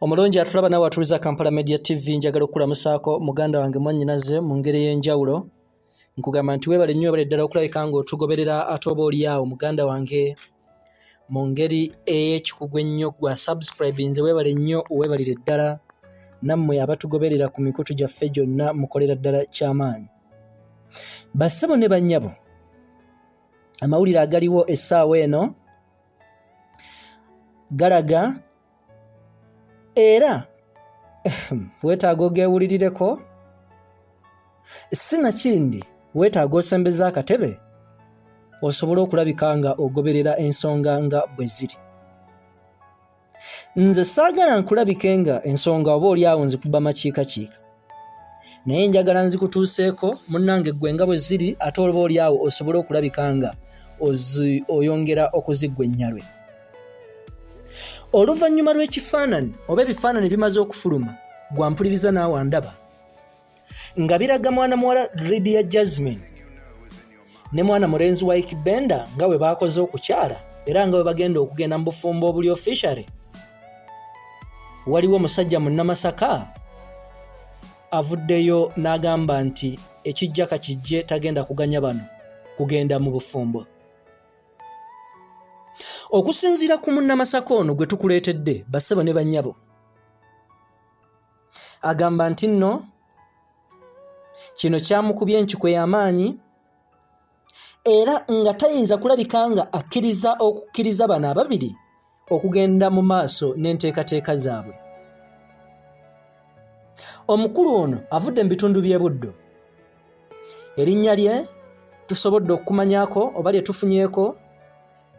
Omulungi atulaba nawe atuliza Kampala Media TV njagala okulamusaako muganda wange mwannyinaze mu ngeri y'enjawulo. Nkugamba nti weebale nnyo ebale ddala okulabika ng'otugoberera ate oba oliawo muganda wange mu ngeri ey'ekikugu ennyo gwa subscribe nze weebale nnyo weebalire ddala nammwe abatugoberera ku mikutu gyaffe gyonna mukolera ddala ky'amaanyi. Bassebo ne bannyabo amawulire agaliwo essaawa eno galaga era weetaaga ogeewulirireko sinakindi weetaaga osembeza akatebe osobole okulabika nga ogoberera ensonga nga bwe ziri. Nze saagala nkulabike nga ensonga oba oliawo nzikuba makiikakiika naye njagala nzikutuuseeko munnange ggwe nga bwe ziri ate oba oliawo osobole okulabika nga oyongera okuzigwennyalwe. Oluvannyuma lw'ekifaananyi oba ebifaananyi bimaze okufuluma gwampuliriza naawe andaba nga biraga mwana muwala Lydia Jasmine ne mwana mulenzi wa Okumuwasa nga bwe baakoze okukyala era nga bwe bagenda okugenda mu bufumbo obuli officially. Waliwo omusajja Munna Masaka avuddeyo n'agamba nti ekijja kakijje tagenda kuganya bano kugenda mu bufumbo. Okusinziira ku Munna Masaka ono gwe tukuleetedde bassebo ne bannyabo agamba nti nno kino kyamukubye enkiko y'amaanyi era nga tayinza kulabika nga okukkiriza bano ababiri okugenda mu maaso n'enteekateeka zaabwe. Omukulu ono avudde mu bitundu by'e Buddo. Erinnya lye tusobodde okumanyaako oba lye tufunyeeko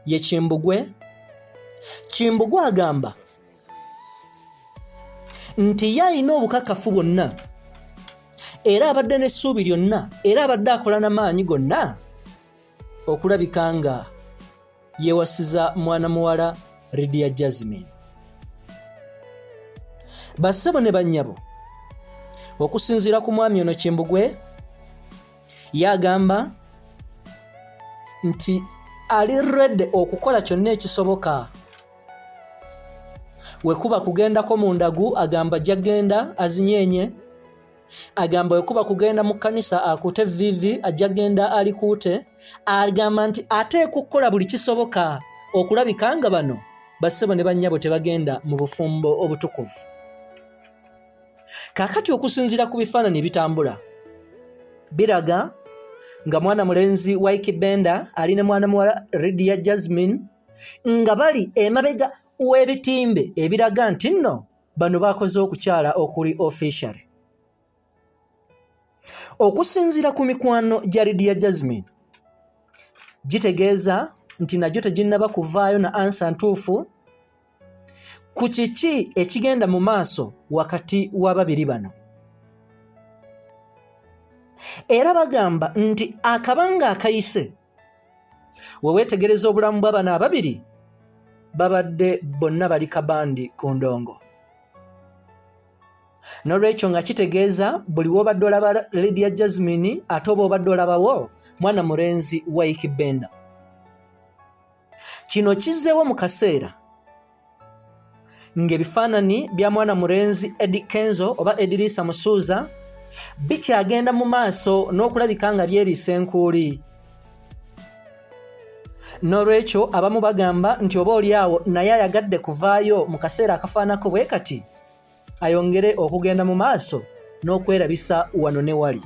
ye Kimbugwe. Kimbugwe agamba nti ye alina obukakafu bwonna era abadde n'essuubi lyonna era abadde akola n'amaanyi gonna okulabika nga yeewasiza mwana muwala Lydia Jasmine. Bassebo ne bannyabo okusinziira ku mwami ono Kimbugwe yagamba nti ali ready okukola kyonna ekisoboka. Wekuba kugendako mu ndagu agamba jagenda azinyeenye, agamba wekuba kugenda mu kkanisa akute vivi ajagenda alikuute, agamba nti ate kukola buli kisoboka okulabika nga bano bassebo ne bannyabo tebagenda mu bufumbo obutukuvu. Kaakati okusinziira ku bifaananyi bitambula biraga nga mwana mulenzi wa Okumuwasa ali ne mwana muwala Lydia Jasmine nga bali emabega w'ebitimbe ebiraga nti nno bano baakoze okukyala okuli official. Okusinziira ku mikwano gya Lydia Jasmine gitegeeza nti nagyo teginnaba kuvaayo na ansa ntuufu ku kiki ekigenda mu maaso wakati w'ababiri bano. Era bagamba nti akabanga akayise we weetegereza obulamu bwa bano ababiri babadde bonna bali kabandi ku ndongo. N'olwekyo nga kitegeeza buli w'obadde olaba Lydia Jasmine ate oba obadde olabawo mwana mulenzi wa Okumuwasa. Kino kizzeewo mu kaseera ng'ebifaananyi bya mwana mulenzi Kenzo oba Edrisa Musuuza bikyagenda mu maaso n'okulabika nga byeriisa enkuuli. N'olwekyo abamu bagamba nti oba oliawo naye ayagadde kuvaayo mu kaseera akafaanako bwe kati ayongere okugenda mu maaso n'okwerabisa wano ne wali.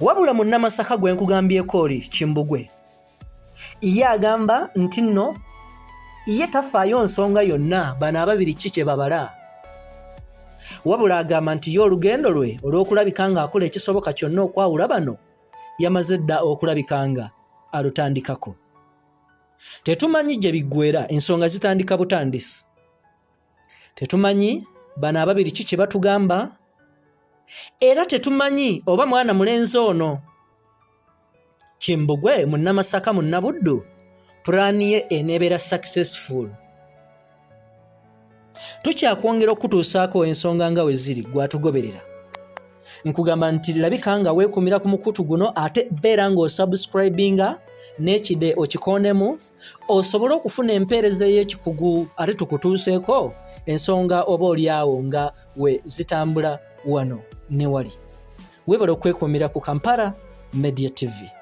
Wabula Munna Masaka gwe nkugambyeko oli Kimbugwe ye agamba nti nno ye tafaayo nsonga yonna bano ababiri ki kye babala. Wabula agamba nti ye olugendo lwe olw'okulabika nga akola ekisoboka kyonna okwawula bano yamaze dda okulabika nga alutandikako. Tetumanyi gye biggweera ensonga zitandika butandisi. Tetumanyi bano ababiri ki kye batugamba era tetumanyi oba mwana mulenzi ono Kimbugwe Munna Masaka Munna Buddu pulaani ye eneebeera successful. Tukyakwongera okutuusaako ensonga nga we ziri gwatugoberera nkugamba nti labika nga weekumira ku mukutu guno ate beera ng'osubscribinga n'ekide okikonemu osobole okufuna empeereza y'ekikugu ate tukutuuseeko ensonga oba oliawo nga we zitambula wano ne wali. Weebale okwekumira ku Kampala Media TV.